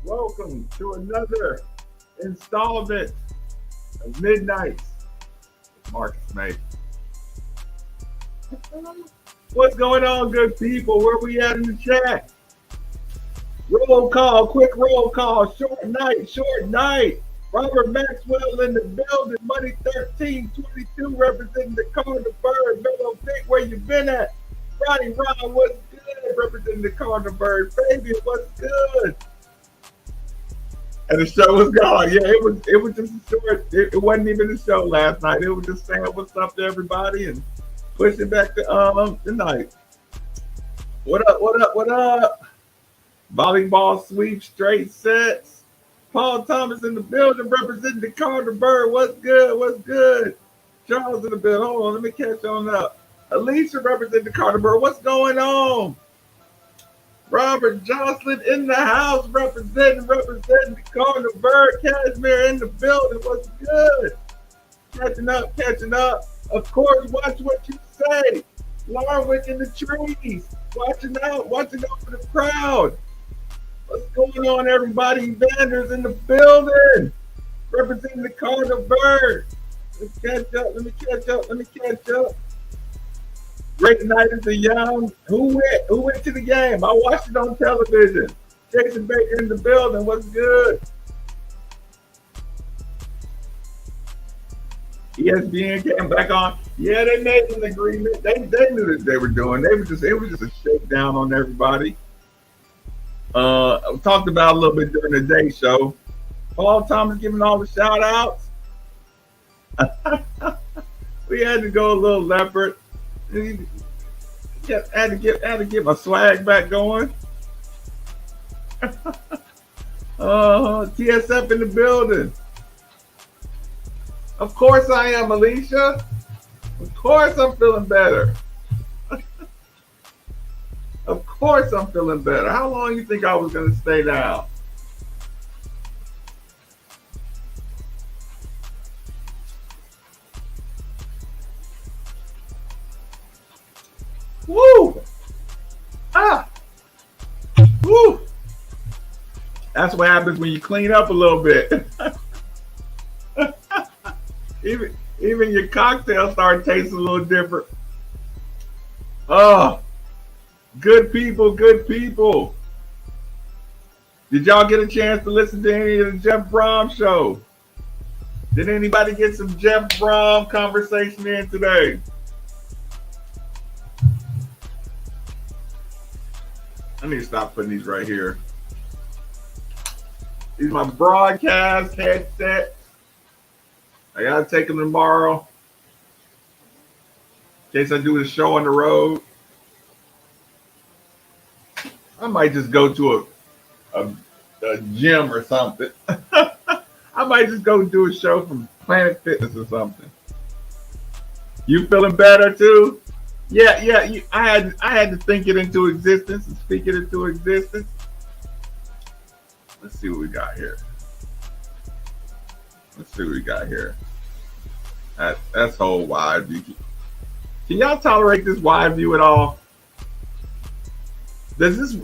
Welcome to another installment of Midnights with Marcus Mason. What's going on, good people? Where we at in the chat? Roll call, quick roll call, short night. Robert Maxwell in the building, Money 1322 representing the Cardinal Bird. Mellow Pink, where you been at? Ronnie Ron, what's good? Representing the Cardinal Bird. Fabian, what's good? And the show was gone. Yeah, it was just a short. It wasn't even a show last night. It was just saying what's up to everybody and pushing back to tonight. What up? What up? What up? Volleyball sweep straight sets. Paul Thomas in the building representing the Carter Bird. What's good? What's good? Charles in the building. Hold on, let me catch on up. Alicia representing the Carter Bird. What's going on? Robert Jocelyn in the house representing the Carter Bird. Cashmere in the building. What's good? Catching up, catching up. Of course, watch what you say. Larwick in the trees. Watching out for the crowd. What's going on, everybody? Vanders in the building. Representing the Carter Bird. Let's catch up. Let me catch up. Great night at the Young. Who went to the game? I watched it on television. Jason Baker in the building. What's good? ESPN came back on. Yeah, they made an agreement. They knew what they were doing. It was just a shakedown on everybody. Talked about a little bit during the day show. Paul Thomas giving all the shout outs. We had to go a little leopard. Had to get my swag back going. TSF in the building. Of course I am, Alicia. Of course I'm feeling better. Of course I'm feeling better. How long you think I was going to stay down? Woo! Ah! Woo! That's what happens when you clean up a little bit. Even your cocktails start tasting a little different. Oh, good people, good people. Did y'all get a chance to listen to any of the Jeff Brohm show? Did anybody get some Jeff Brohm conversation in today? I need to stop putting these right here. These are my broadcast headset. I gotta take them tomorrow in case I do the show on the road. I might just go to a gym or something. I might just go do a show from Planet Fitness or something. You feeling better too? Yeah. I had to think it into existence and speak it into existence. Let's see what we got here. That's whole wide view. Can y'all tolerate this wide view at all? Does this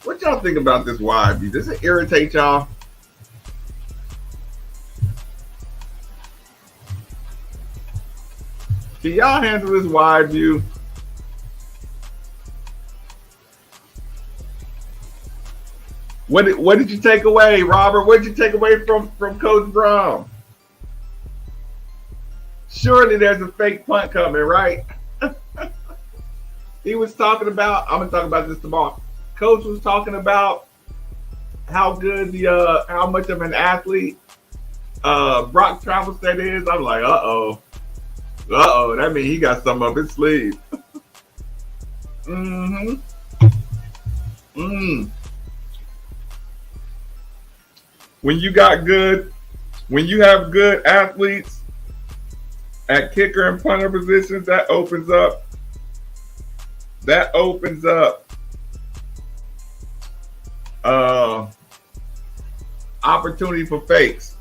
what y'all think about this wide view? Does it irritate y'all? Can y'all handle this wide view? What did you take away, Robert? What did you take away from Coach Brohm? Surely there's a fake punt coming, right? He was talking about, I'm gonna talk about this tomorrow. Coach was talking about how good how much of an athlete Brock Travelstead is. I'm like, uh-oh, that means he got something up his sleeve. When you have good athletes at kicker and punter positions, that opens up opportunity for fakes.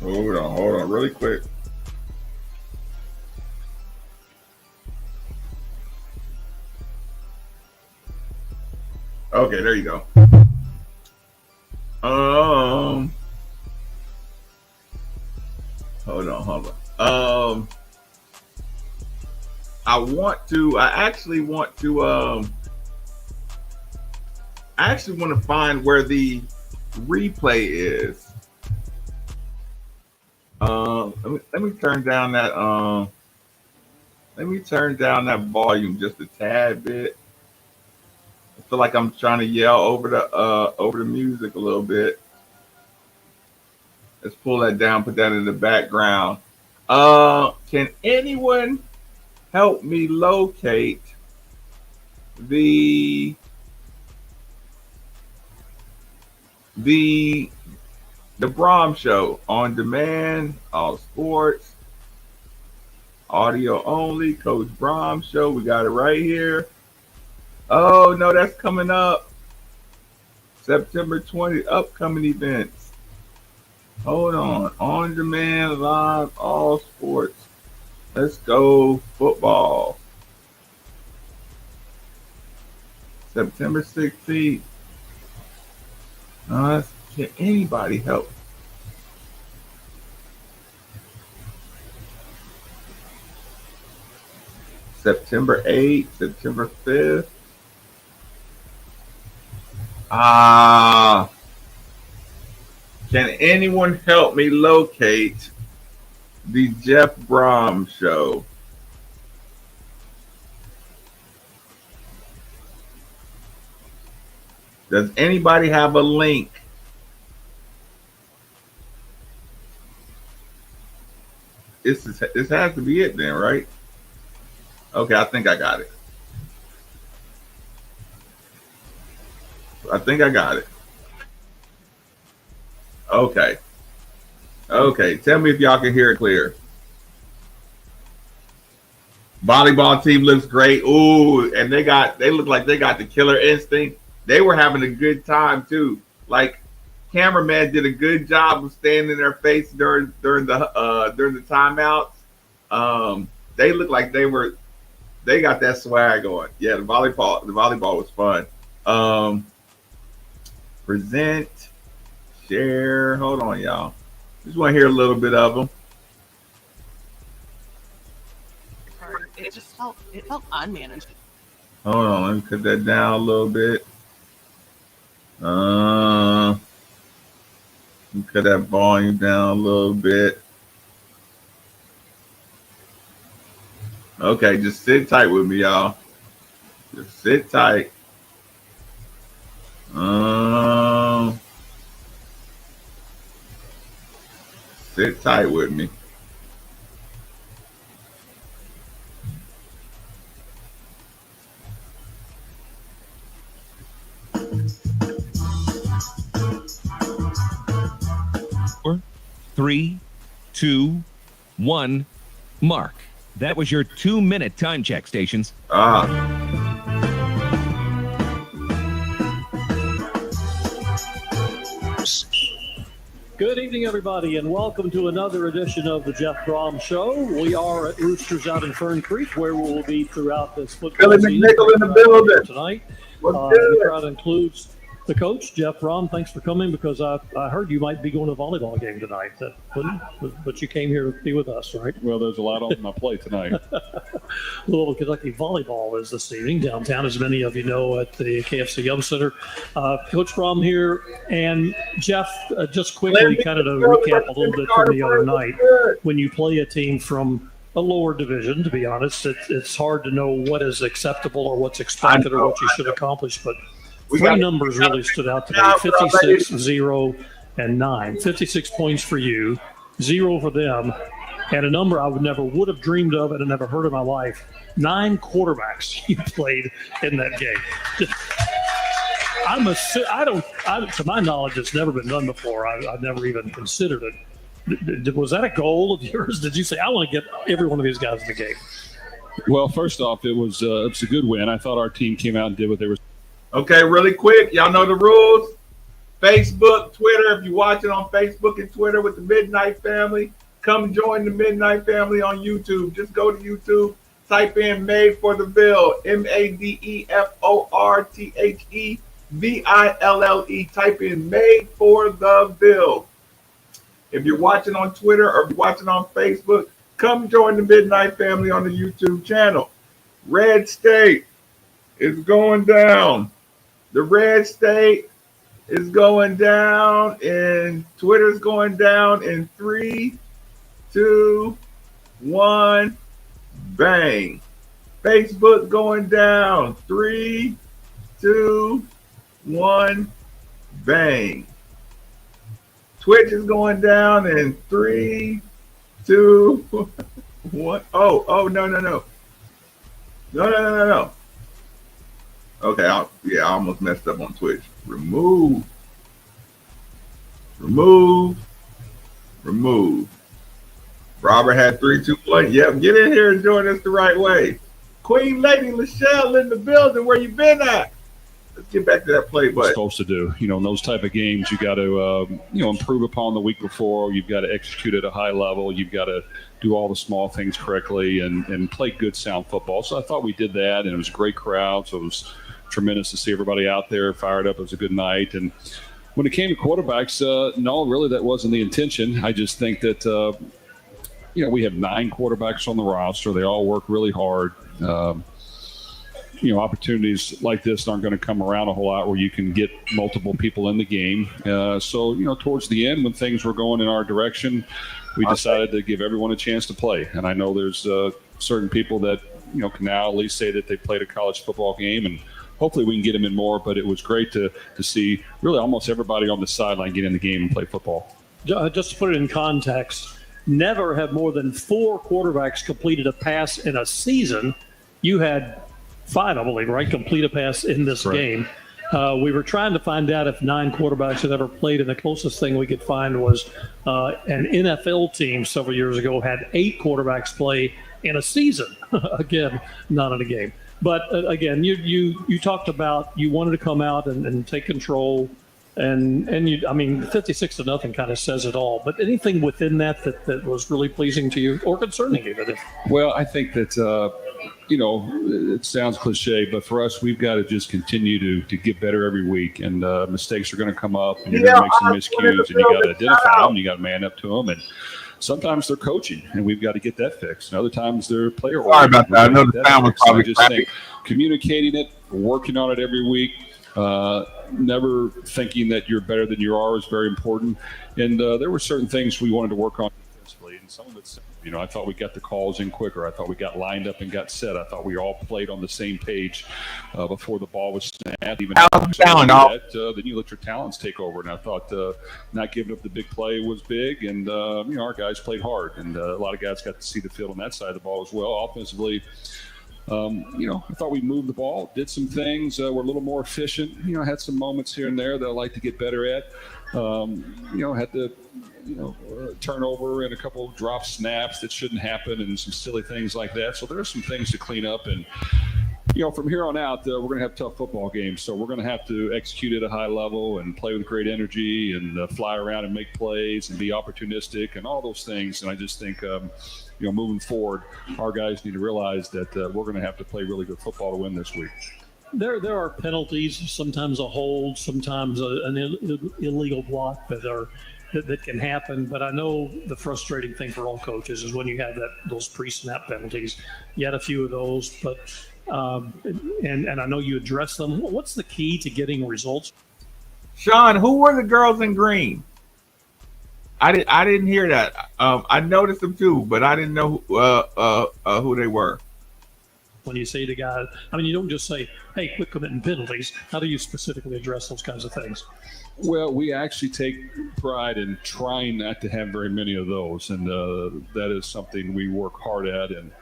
Hold on really quick. Okay, there you go. Hold on. I actually want to find where the replay is. Let me turn down that Let me turn down that volume just a tad bit. I feel like I'm trying to yell over the music a little bit. Let's pull that down, put that in the background. Can anyone help me locate the Brohm Show on demand, all sports, audio only, Coach Brohm Show. We got it right here. Oh no, that's coming up. September 20th, upcoming events. Hold on demand, live, all sports. Let's go football. September 16th. Can anybody help? September 8th, September 5th. Can anyone help me locate the Jeff Brohm Show? Does anybody have a link? This has to be it then, right? Okay, I think I got it. Okay, tell me if y'all can hear it clear. Volleyball team looks great. Ooh, and they look like they got the killer instinct. They were having a good time too. Like, cameraman did a good job of staying in their face during the timeouts. They looked like they got that swag on. Yeah, the volleyball was fun. Present, share. Hold on, y'all. Just want to hear a little bit of them. It felt unmanaged. Hold on, let me cut that down a little bit. Let me cut that volume down a little bit. Okay, just sit tight with me, y'all. Just sit tight. Sit tight with me. Four, 3, 2, 1, mark. That was your 2-minute time check, stations. Good evening, everybody, and welcome to another edition of the Jeff Brohm Show. We are at Roosters out in Fern Creek, where we will be throughout this football Billy season. McNichol in the building Tonight. What's good? The crowd includes the coach, Jeff Brohm. Thanks for coming, because I heard you might be going to a volleyball game tonight. But you came here to be with us, right? Well, there's a lot on my plate tonight. Little Kentucky volleyball is this evening downtown, as many of you know, at the KFC Yum Center. Coach Brohm here, and Jeff, just quickly, kind of to recap a little bit from the other night. When you play a team from a lower division, to be honest, it's hard to know what is acceptable or what's expected or what you should accomplish, but three numbers really stood out to me: 56, 0, and 9. 56 points for you, 0 for them, and a number I would have dreamed of and never heard in my life. 9 quarterbacks you played in that game. To my knowledge, it's never been done before. I've never even considered it. Was that a goal of yours? Did you say, I want to get every one of these guys in the game? Well, first off, it's a good win. I thought our team came out and did what they were. Okay, really quick. Y'all know the rules. Facebook, Twitter. If you're watching on Facebook and Twitter with the Midnight Family, come join the Midnight Family on YouTube. Just go to YouTube, type in Made for the Ville, MADEFORTHEVILLE. Type in Made for the Ville. If you're watching on Twitter or if you're watching on Facebook, come join the Midnight Family on the YouTube channel. Red State is going down. The Red State is going down, and Twitter's going down in 3, 2, 1. Bang. Facebook going down. 3, 2, 1. Bang. Twitch is going down in 3, 2, 1. Oh, no. No. Okay, I almost messed up on Twitch. Remove. Robert had 3, 2, 1. Yep, get in here and join us the right way. Queen Lady Lachelle in the building. Where you been at? Let's get back to that play button. Supposed to do. In those type of games, you got to improve upon the week before. You've got to execute at a high level. You've got to do all the small things correctly and play good, sound football. So I thought we did that, and it was a great crowd. So it was tremendous to see everybody out there fired up. It was a good night. And when it came to quarterbacks, no, really that wasn't the intention. I just think that we have 9 quarterbacks on the roster. They all work really hard. Opportunities like this aren't going to come around a whole lot where you can get multiple people in the game. So towards the end, when things were going in our direction, we decided to give everyone a chance to play. And I know there's certain people that, can now at least say that they played a college football game, and hopefully we can get them in more. But it was great to see really almost everybody on the sideline get in the game and play football. Just to put it in context, never have more than 4 quarterbacks completed a pass in a season. You had 5, I believe, right? Complete a pass in this game. We were trying to find out if 9 quarterbacks had ever played, and the closest thing we could find was an NFL team several years ago had 8 quarterbacks play in a season. Again, not in a game. But again, you talked about you wanted to come out and take control, and 56-0 kind of says it all. But anything within that was really pleasing to you or concerning you? Well, I think that. It sounds cliche, but for us, we've got to just continue to get better every week. And mistakes are going to come up, and you're going to make some miscues, and you got to identify them, and you got to man up to them. And sometimes they're coaching, and we've got to get that fixed. And other times they're player. Sorry about that. I know the sound was probably. I just think communicating it, working on it every week. Never thinking that you're better than you are is very important. And there were certain things we wanted to work on defensively, and some of it's. I thought we got the calls in quicker. I thought we got lined up and got set. I thought we all played on the same page before the ball was snapped. Even then you let your talents take over. And I thought not giving up the big play was big. And, our guys played hard. And a lot of guys got to see the field on that side of the ball as well. Offensively, I thought we moved the ball, did some things, were a little more efficient. Had some moments here and there that I'd like to get better at. Had to turnover and a couple of drop snaps that shouldn't happen and some silly things like that. So there are some things to clean up. And, from here on out, we're going to have tough football games. So we're going to have to execute at a high level and play with great energy and fly around and make plays and be opportunistic and all those things. And I just think, moving forward, our guys need to realize that we're going to have to play really good football to win this week. There are penalties, sometimes a hold, sometimes an illegal block that can happen. But I know the frustrating thing for all coaches is when you have those pre-snap penalties. You had a few of those, but and I know you address them. What's the key to getting results? Sean, who were the girls in green? I didn't hear that. I noticed them too, but I didn't know who they were. When you say to guys, you don't just say, hey, quit committing penalties. How do you specifically address those kinds of things? Well, we actually take pride in trying not to have very many of those, and that is something we work hard at. And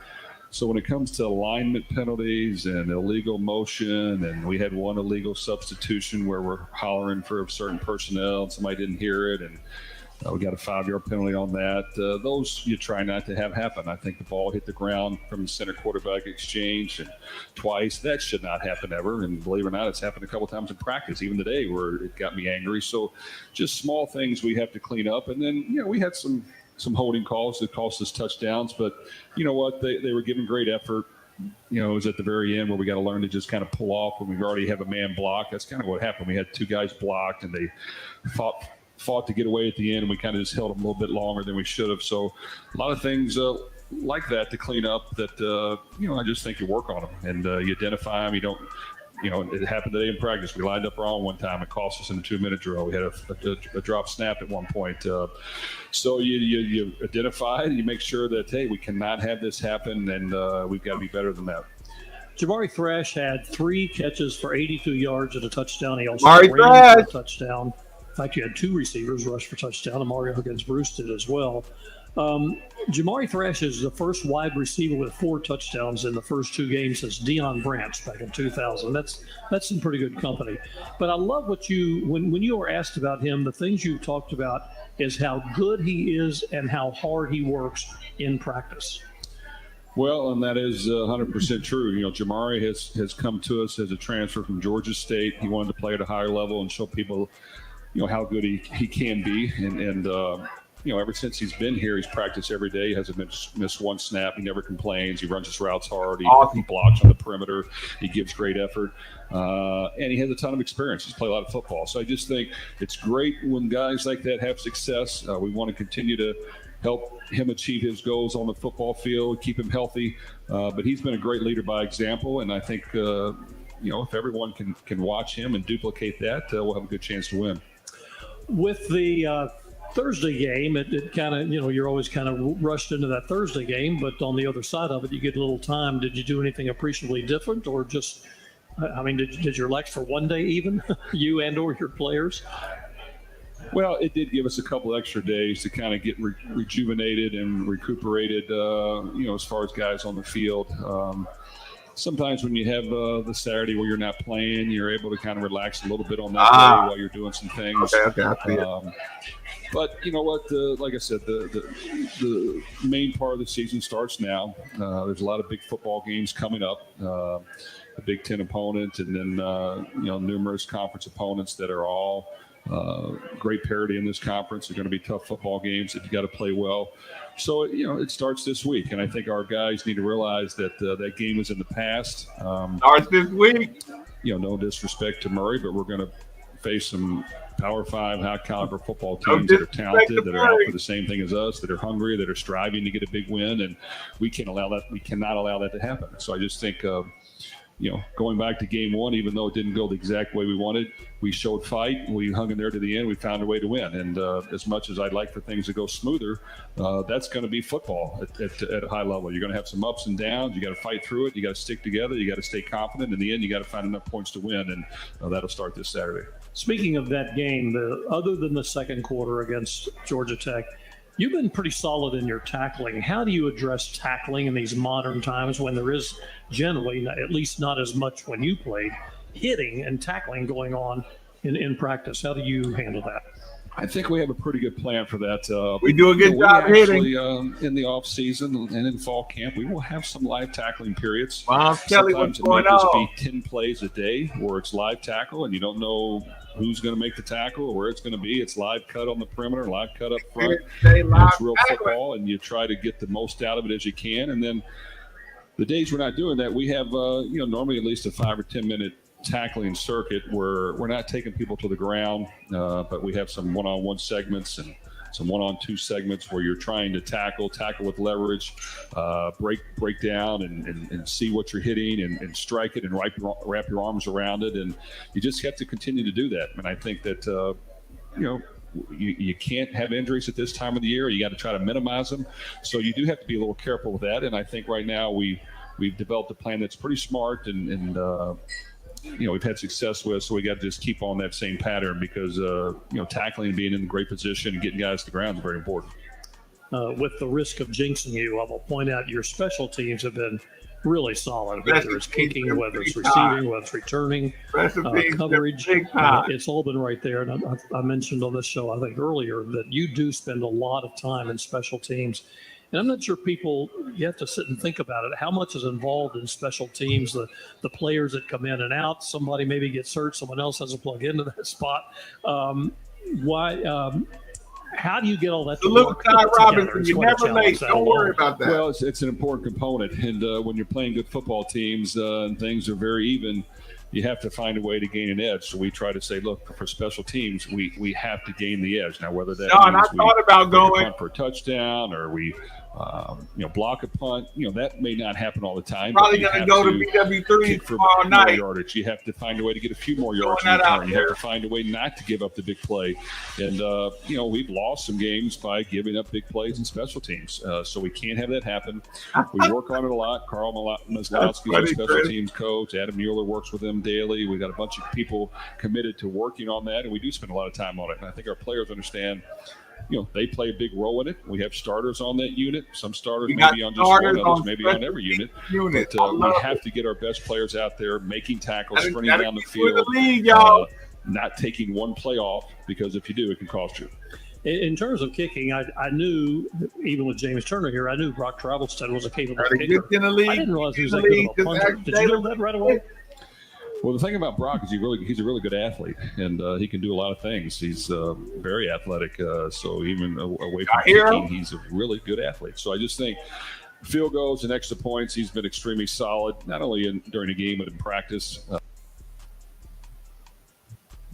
so when it comes to alignment penalties and illegal motion, and we had one illegal substitution where we're hollering for certain personnel and somebody didn't hear it, and we got a 5-yard penalty on that. Those you try not to have happen. I think the ball hit the ground from the center quarterback exchange and twice. That should not happen ever. And believe it or not, it's happened a couple times in practice, even today, where it got me angry. So just small things we have to clean up. And then, we had some holding calls that cost us touchdowns. But you know what? They were giving great effort. It was at the very end where we got to learn to just kind of pull off when we already have a man block. That's kind of what happened. We had 2 guys blocked, and they fought to get away at the end, and we kind of just held them a little bit longer than we should have. So a lot of things like that to clean up that, I just think you work on them and you identify them. You don't it happened today in practice. We lined up wrong one time. It cost us in a 2-minute drill. We had a drop snap at one point. So you identify and you make sure that, hey, we cannot have this happen, and we've got to be better than that. Jamari Thrash had 3 catches for 82 yards and a touchdown. He also Jamari ran for a Thrash. touchdown. In fact, you had 2 receivers rush for touchdown, and Mario Higgins-Bruce did as well. Jamari Thrash is the first wide receiver with 4 touchdowns in the first 2 games since Deion Branch back in 2000. That's some pretty good company. But I love what when you were asked about him, the things you talked about is how good he is and how hard he works in practice. Well, and that is 100% true. Jamari has come to us as a transfer from Georgia State. He wanted to play at a higher level and show people, how good he can be. And ever since he's been here, he's practiced every day. He hasn't missed one snap. He never complains. He runs his routes hard. He blocks on the perimeter. He gives great effort. And he has a ton of experience. He's played a lot of football. So I just think it's great when guys like that have success. We want to continue to help him achieve his goals on the football field, keep him healthy. But he's been a great leader by example. And I think, if everyone can watch him and duplicate that, we'll have a good chance to win. With the Thursday game, it kind of, you're always kind of rushed into that Thursday game, but on the other side of it, you get a little time. Did you do anything appreciably different, or just, did you relax for one day even, you and or your players? Well, it did give us a couple extra days to kind of get rejuvenated and recuperated, as far as guys on the field. Sometimes when you have the Saturday where you're not playing, you're able to kind of relax a little bit on that day while you're doing some things. Okay. But you know what? Like I said, the main part of the season starts now. There's a lot of big football games coming up. A Big Ten opponent, and then numerous conference opponents that are all great parity in this conference. They're going to be tough football games that you got to play well. So it starts this week, and I think our guys need to realize that that game is in the past. Starts this week. No disrespect to Murray, but we're going to face some Power 5 high caliber football teams that are talented, that are out for the same thing as us, that are hungry, that are striving to get a big win, and we can't allow that. We cannot allow that to happen. So I just think. Going back to game 1, even though it didn't go the exact way we wanted, we showed fight. We hung in there to the end. We found a way to win. And as much as I'd like for things to go smoother, that's going to be football at a high level. You're going to have some ups and downs. You got to fight through it. You got to stick together. You got to stay confident. In the end, you got to find enough points to win, and that'll start this Saturday. Speaking of that game, other than the second quarter against Georgia Tech, you've been pretty solid in your tackling. How do you address tackling in these modern times when there is generally, at least not as much when you played, hitting and tackling going on in practice? How do you handle that? I think we have a pretty good plan for that. We do a good job hitting. In the off season and in fall camp, we will have some live tackling periods. Wow, Kelly, what's Sometimes it going might just on? be 10 plays a day where it's live tackle and you don't know who's going to make the tackle or where it's going to be. It's live cut on the perimeter, live cut up front. It's real football, and you try to get the most out of it as you can. And then the days we're not doing that, we have normally at least a 5 or 10 minute tackling circuit where we're not taking people to the ground, but we have some one-on-one segments and some one-on-two segments where you're trying to tackle with leverage, break down and see what you're hitting and strike it and wrap your arms around it. And you just have to continue to do that. And I think that, you can't have injuries at this time of the year. You got to try to minimize them. So you do have to be a little careful with that. And I think right now we've developed a plan that's pretty smart and we've had success with, so we got to just keep on that same pattern because, tackling and being in a great position and getting guys to the ground is very important. With the risk of jinxing you, I will point out your special teams have been really solid, whether it's kicking, whether it's receiving, whether it's returning, coverage. It's all been right there. And I mentioned on this show, I think earlier, that you do spend a lot of time in special teams. And I'm not sure you have to sit and think about it. How much is involved in special teams, the players that come in and out, somebody maybe gets hurt, someone else has to plug into that spot. How do you get all that to Look, work Ty together? Robinson, you never late. Don't worry about that. Well, it's an important component. And when you're playing good football teams and things are very even, you have to find a way to gain an edge. So we try to say, look, for special teams, we have to gain the edge. Now, whether that John, means I thought about going for a touchdown or we block a punt. That may not happen all the time. Probably going to go to BW3 tomorrow night. Yardage. You have to find a way to get a few more yards. You have to find a way not to give up the big play. And, we've lost some games by giving up big plays in special teams. So we can't have that happen. We work on it a lot. Carl Maslowski is our special teams coach. Adam Mueller works with them daily. We've got a bunch of people committed to working on that, and we do spend a lot of time on it. And I think our players understand they play a big role in it. We have starters on that unit. Some starters may be on just one, others maybe on every unit. But we have to get our best players out there making tackles, sprinting down the field, not taking one play off, because if you do, it can cost you. In terms of kicking, I knew, even with James Turner here, I knew Brock Travelstead was a capable kicker. I didn't realize he was that good of a punter. Did you know that right away? Well, the thing about Brock is he's a really good athlete, and he can do a lot of things. He's very athletic, so even away from kicking, he's a really good athlete. So I just think field goals and extra points, he's been extremely solid, not only during the game but in practice.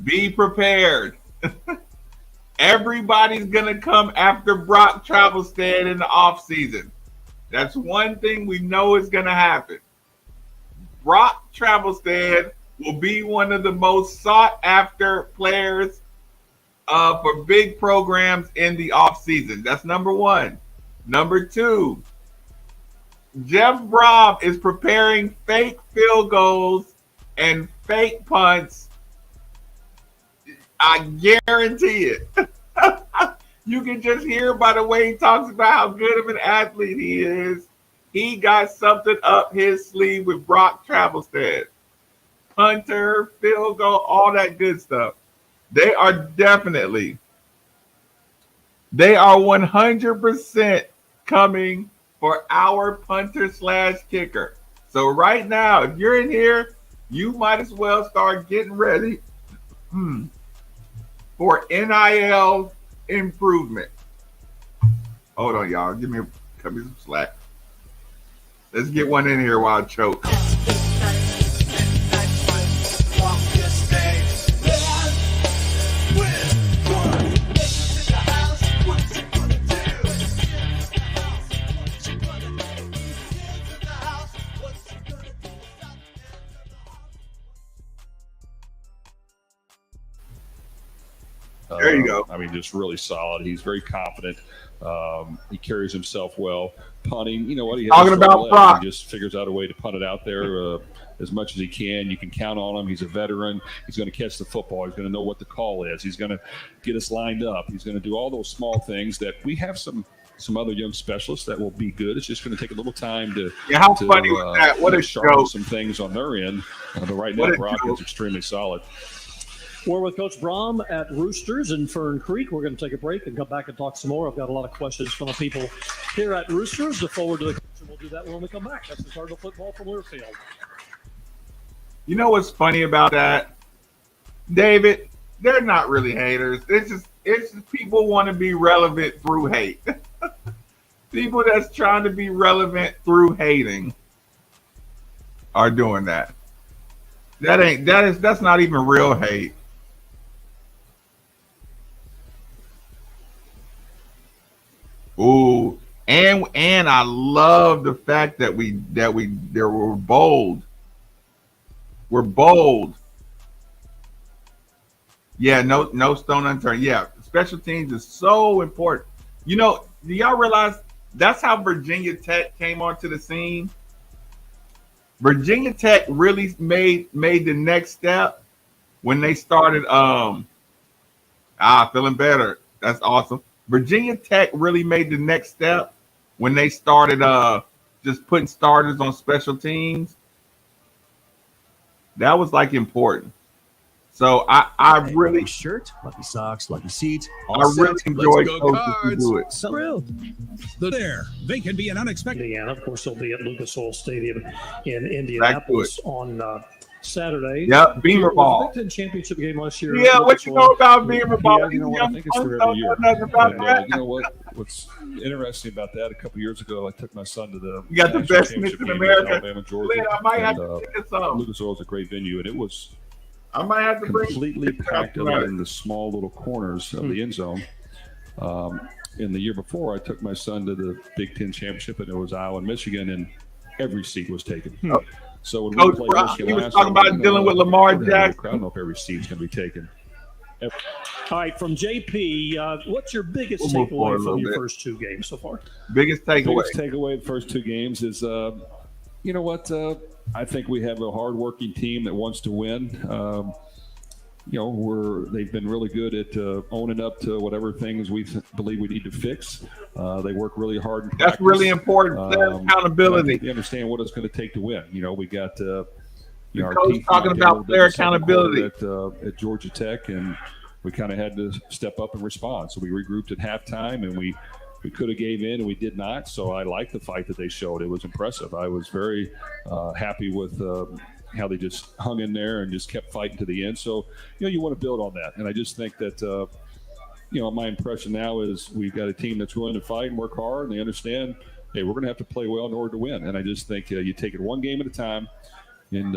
Be prepared. Everybody's going to come after Brock Travelstead in the offseason. That's one thing we know is going to happen. Brock Travelstead will be one of the most sought-after players for big programs in the offseason. That's number one. Number two, Jeff Brohm is preparing fake field goals and fake punts. I guarantee it. You can just hear by the way he talks about how good of an athlete he is. He got something up his sleeve with Brock Travelstead. Punter, field goal, all that good stuff. They are 100% coming for our punter/kicker. So right now, if you're in here, you might as well start getting ready for NIL improvement. Hold on, y'all. Cut me some slack. Let's get one in here while I choke. There you go. I mean, just really solid. He's very confident. He carries himself well. Punting, you know what? He talking about Brock. He just figures out a way to punt it out there as much as he can. You can count on him. He's a veteran. He's going to catch the football. He's going to know what the call is. He's going to get us lined up. He's going to do all those small things that we have some other young specialists that will be good. It's just going to take a little time to how funny was that? What a sharpen show. some things on their end. But right now, Brock is extremely solid. We're with Coach Brohm at Roosters in Fern Creek. We're going to take a break and come back and talk some more. I've got a lot of questions from the people here at Roosters. Look forward to the coach, and we'll do that when we come back. That's the Cardinal football from Learfield. You know what's funny about that, David? They're not really haters. It's just people want to be relevant through hate. People that's trying to be relevant through hating are doing that. That's not even real hate. Ooh, and I love the fact that we're bold. We're bold. Yeah, no stone unturned. Yeah, special teams is so important. You know, do y'all realize that's how Virginia Tech came onto the scene? Virginia Tech really made the next step when they started feeling better. That's awesome. Virginia Tech really made the next step when they started just putting starters on special teams. That was like important. So I really shirt, lucky socks, lucky seats. I really enjoy coaches who do it. There, they can be an unexpected. Indiana, of course, they'll be at Lucas Oil Stadium in Indianapolis on Saturday. Yep, Beamer Ball. Big Ten championship game last year. Yeah, what you know about Beamer Ball? Yeah, you know what? I think it's for every year. You know what? What's interesting about that? A couple years ago, I took my son to the. You got the best mix in America. Alabama, Georgia. I might have to get some. Lucas Oil is a great venue, and it was. I might have to completely packed other than the small little corners of the end zone. in the year before, I took my son to the Big Ten championship, and it was Iowa and Michigan, and every seat was taken. So when Coach we played Brown, Michigan he was last talking year, about dealing with Lamar Jackson. I don't know if every seat's going to be taken. All right, from JP, what's your biggest We'll move forward takeaway a from little your bit. first two games so far? Biggest takeaway. Biggest takeaway the first 2 games is, you know what? I think we have a hardworking team that wants to win. You know, they've been really good at owning up to whatever things we believe we need to fix. They work really hard in practice. That's really important. Accountability. They understand what it's going to take to win. You know, we got our coach team talking out there a about little bit player in the second quarter accountability. at Georgia Tech, and we kind of had to step up and respond. So we regrouped at halftime, and we could have gave in, and we did not. So I like the fight that they showed. It was impressive. I was very happy with how they just hung in there and just kept fighting to the end. So, you know, you want to build on that. And I just think that, you know, my impression now is we've got a team that's willing to fight and work hard, and they understand, hey, we're going to have to play well in order to win. And I just think you take it one game at a time. And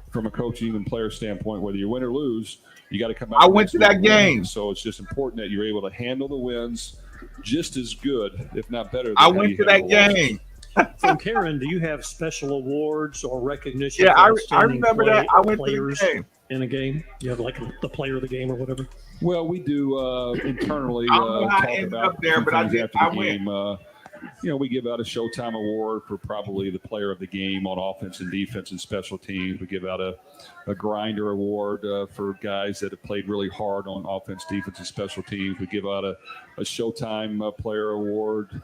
from a coaching and player standpoint, whether you win or lose, you got to come out. I went to that game. So it's just important that you're able to handle the wins just as good, if not better. I went to that game. From Karen, do you have special awards or recognition? Yeah, for I outstanding remember that. I went to players the game. in a game. You have like the player of the game or whatever. Well, we do internally I don't know how I talk ended about up there, but I things did. after I the went. game. You know, we give out a Showtime award for probably the player of the game on offense and defense and special teams. We give out a grinder award for guys that have played really hard on offense, defense, and special teams. We give out a Showtime player award.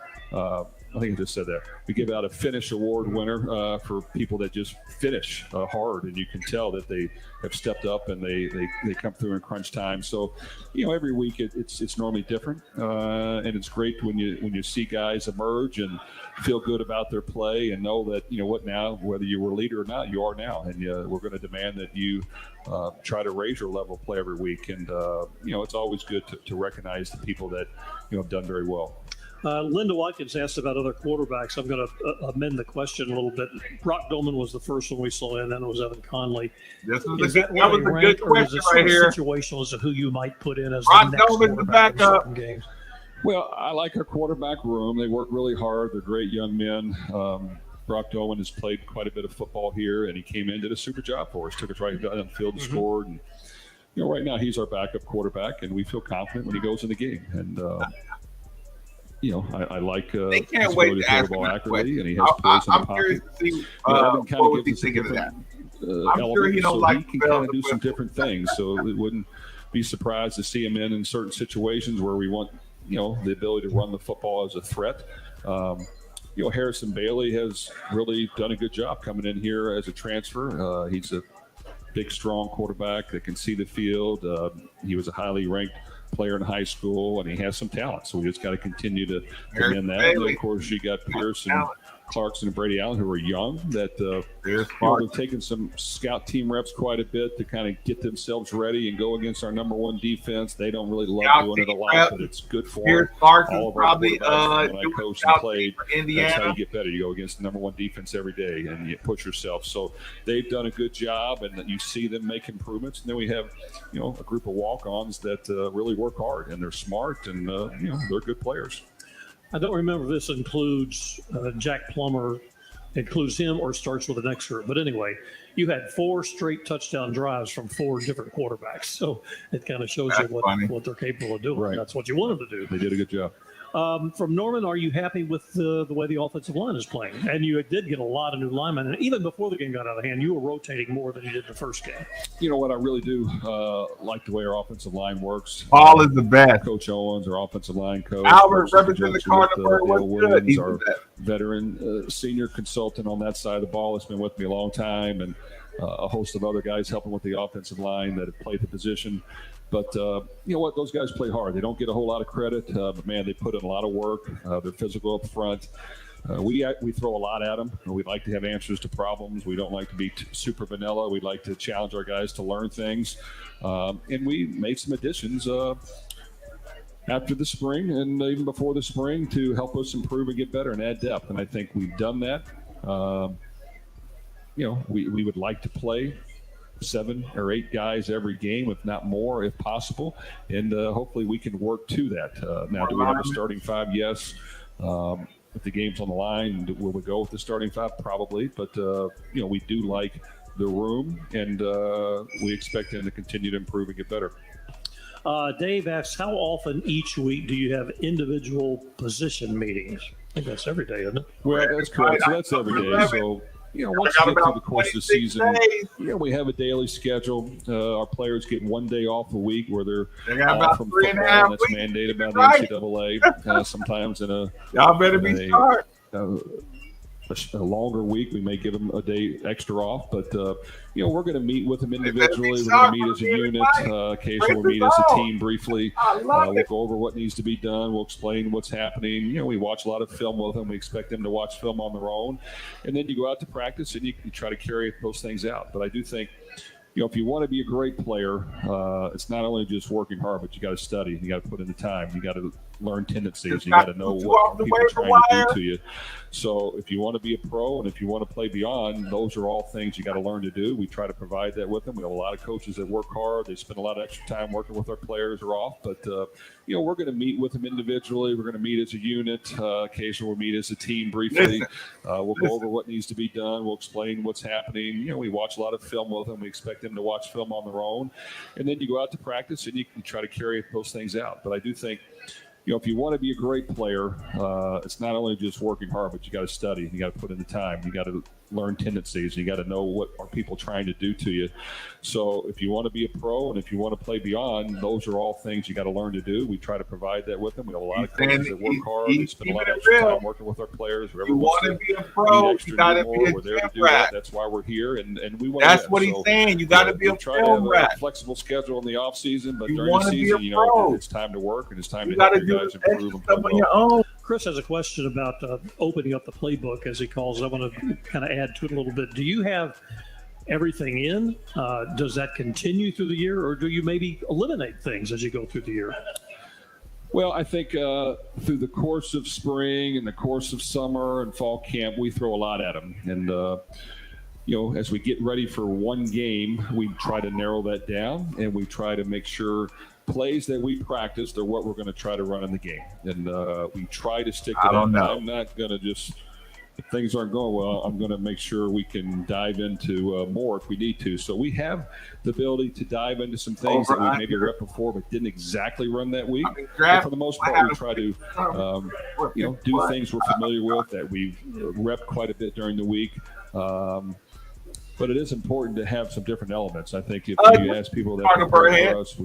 I think I just said that. We give out a finish award winner for people that just finish hard, and you can tell that they have stepped up and they come through in crunch time. So, you know, every week it's normally different, and it's great when you see guys emerge and feel good about their play and know that, you know what, now whether you were a leader or not, you are now, and we're going to demand that you try to raise your level of play every week. And you know, it's always good to recognize the people that have done very well. Linda Watkins asked about other quarterbacks. I'm going to amend the question a little bit. Brock Dolman was the first one we saw in, then it was Evan Conley. That Is was that a where they good rank, or is question it right here. situational as to who you might put in as Brock the next Dolman's the quarterback in backup. certain games? Well, I like our quarterback room. They work really hard. They're great young men. Brock Dolman has played quite a bit of football here, and he came in, did a super job for us, took us right down the field and scored. And, you know, right now he's our backup quarterback, and we feel confident when he goes in the game. And, you know, I like They can't his wait ability to throw ask the him ball that accurately, question. and he has plays in the I'm pocket. curious to see Evan what kind was of he gives us a thinking of that. different I'm sure he don't like he can to kind of fail do the some question. different things. So it wouldn't be surprised to see him in certain situations where we want, you know, the ability to run the football as a threat. You know, Harrison Bailey has really done a good job coming in here as a transfer. He's a big, strong quarterback that can see the field. He was a highly ranked player in high school, and he has some talent. So we just got to continue to commend that. And then, of course, you got Pierce and Clarkson and Brady Allen, who are young, that they've taken some scout team reps quite a bit to kind of get themselves ready and go against our number one defense. They don't really love doing it a lot, but it's good for Here's them. Clarkson All of our probably quarterbacks, when I coached and played, for that's how Indiana. you get better. You go against the number one defense every day, and you push yourself. So they've done a good job, and you see them make improvements. And then we have, you know, a group of walk-ons that really work hard, and they're smart, and you know, they're good players. I don't remember if this includes Jack Plummer, includes him, or starts with the next group. But anyway, you had 4 straight touchdown drives from 4 different quarterbacks. So it kind of shows That's you funny. what they're capable of doing. Right. That's what you want them to do. They did a good job. From Norman, are you happy with the way the offensive line is playing? And you did get a lot of new linemen. And even before the game got out of hand, you were rotating more than you did the first game. You know what? I really do like the way our offensive line works. Paul is the best. Coach Owens, our offensive line coach. Albert Coach representing the Jones with, Cardinals. Dale What's good? Williams, He's our the best. veteran senior consultant on that side of the ball. Has been with me a long time, and a host of other guys helping with the offensive line that have played the position. But you know what? Those guys play hard. They don't get a whole lot of credit, but man, they put in a lot of work. They're physical up front. We throw a lot at them. We like to have answers to problems. We don't like to be super vanilla. We like to challenge our guys to learn things. And we made some additions after the spring and even before the spring to help us improve and get better and add depth. And I think we've done that. You know, we would like to play 7 or 8 guys every game, if not more, if possible. And hopefully we can work to that. Now, do we have a starting 5? Yes. If the game's on the line, will we go with the starting 5? Probably. But, we do like the room, and we expect him to continue to improve and get better. Dave asks, how often each week do you have individual position meetings? I think that's every day, isn't it? Well, that's correct. So that's every day. So, once you get through the course of the season, we have a daily schedule. Our players get 1 day off a week where they're off from football. That's mandated by the NCAA. Sometimes in a y'all better be smart. A longer week, we may give them a day extra off, but we're going to meet with them individually. We're going to meet as a unit. Occasionally, we'll meet as a team briefly. We'll go over what needs to be done. We'll explain what's happening. We watch a lot of film with them. We expect them to watch film on their own, and then you go out to practice and you try to carry those things out. But I do think, if you want to be a great player, it's not only just working hard, but you got to study. You got to put in the time. You got to learn tendencies. You got to know what people are trying to do to you. So if you want to be a pro and if you want to play beyond, those are all things you got to learn to do. We try to provide that with them. We have a lot of coaches that work hard. They spend a lot of extra time working with our players who are off. But, we're going to meet with them individually. We're going to meet as a unit. Occasionally we'll meet as a team briefly. We'll go over what needs to be done. We'll explain what's happening. We watch a lot of film with them. We expect them to watch film on their own. And then you go out to practice and you try to carry those things out. But I do think, if you want to be a great player, it's not only just working hard, but you got to study. You got to put in the time. You got to learn tendencies. You got to know what are people trying to do to you. So if you want to be a pro and if you want to play beyond, those are all things you got to learn to do. We try to provide that with them. We have a lot of coaches that work hard. They spend a lot of extra time working with our players. You want to be a pro, you got to be a we're there to do rat. that. That's why we're here, and we want. That's what he's saying. You got to be a try to have a flexible schedule in the off season, but during the season, it's time to work and it's time to help you guys improve and play on your own. Chris has a question about opening up the playbook, as he calls it. I want to kind of add to it a little bit. Do you have everything in? Does that continue through the year, or do you maybe eliminate things as you go through the year? Well, I think through the course of spring and the course of summer and fall camp, we throw a lot at them. And, as we get ready for one game, we try to narrow that down and we try to make sure plays that we practiced are what we're going to try to run in the game. And we try to stick to that. I'm not going to just, if things aren't going well, I'm going to make sure we can dive into more if we need to. So we have the ability to dive into some things that we maybe rep before but didn't exactly run that week. But for the most part, we try to do things we're familiar with that we've repped quite a bit during the week. But it is important to have some different elements. I think if you ask people that prepare for us,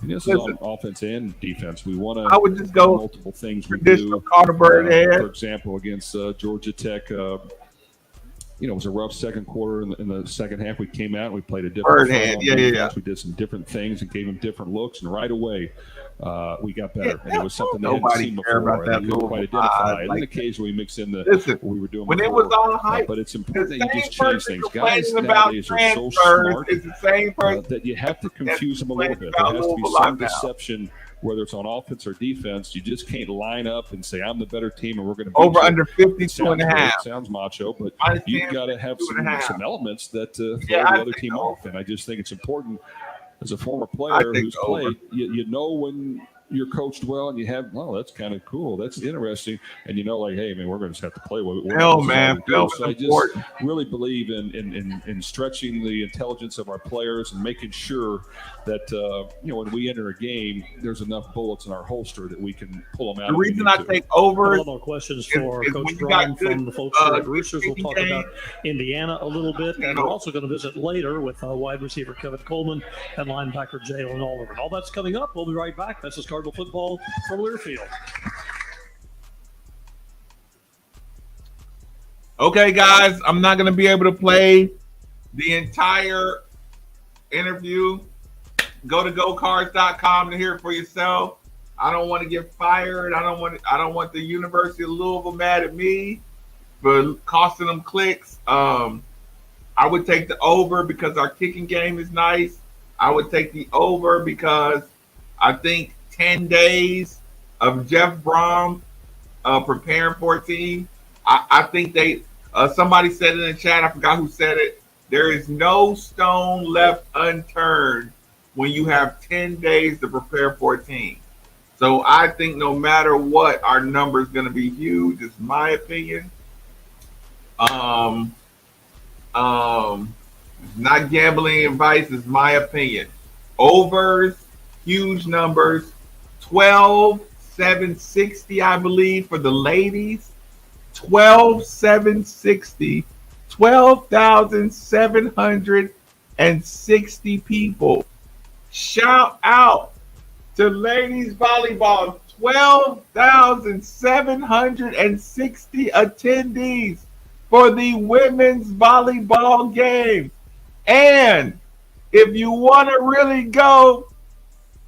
this is on offense and defense. We want to have multiple things we do. For example, against Georgia Tech, it was a rough second quarter. In the second half, we came out and we played a different defense. We did some different things and gave them different looks. And right away, we got better. And it was something they hadn't seen before. And we couldn't quite identify it. And occasionally we mix in what we were doing before. When it was all hype, but it's important that you just change things. Guys nowadays are so smart that you have to confuse them a little bit. There has to be some deception, whether it's on offense or defense. You just can't line up and say, I'm the better team and we're going to beat over you. Under 52.5. It sounds macho, but you've got to have some elements that throw the other team off. And I just think it's important as a former player who's played, you know when you're coached well and you have, that's kind of cool. That's interesting. And hey, man, we're going to just have to play with it. So I just really believe in stretching the intelligence of our players and making sure that, when we enter a game, there's enough bullets in our holster that we can pull them out. The reason I take over. A couple more questions for Coach Brohm from the folks here at Roosters. We'll talk about Indiana a little bit. And we're also going to visit later with wide receiver Kevin Coleman and linebacker Jalen Oliver. All that's coming up. We'll be right back. This is Cardinal Football from Learfield. Okay, guys, I'm not going to be able to play the entire interview. Go to gocards.com to hear it for yourself. I don't want to get fired. I don't want the University of Louisville mad at me for costing them clicks. I would take the over because our kicking game is nice. I would take the over because I think 10 days of Jeff Brohm preparing for a team. I think somebody said it in the chat. I forgot who said it. There is no stone left unturned when you have 10 days to prepare for a team. So I think no matter what, our number is going to be huge. It's my opinion. Not gambling advice, is my opinion. Overs, huge numbers. 12,760, I believe, for the ladies. 12,760. 12,760 people. Shout out to ladies volleyball. 12,760 attendees for the women's volleyball game. And if you want to really go,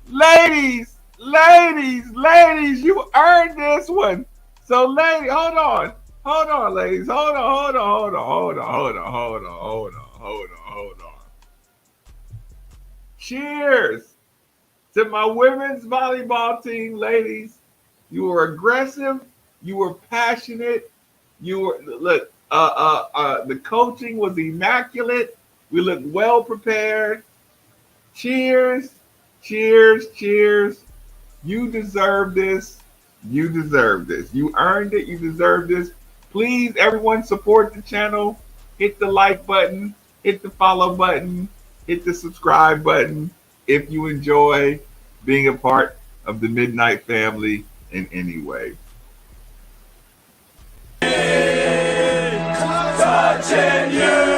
ladies, you earned this one. So, ladies, hold on, ladies, hold on. Cheers to my women's volleyball team, ladies. You were aggressive, you were passionate, you were the coaching was immaculate. We looked well prepared. Cheers. You deserve this. You earned it. You deserve this. Please, everyone, support the channel. Hit the like button. Hit the follow button. Hit the subscribe button if you enjoy being a part of the Midnight family in any way. Touching you.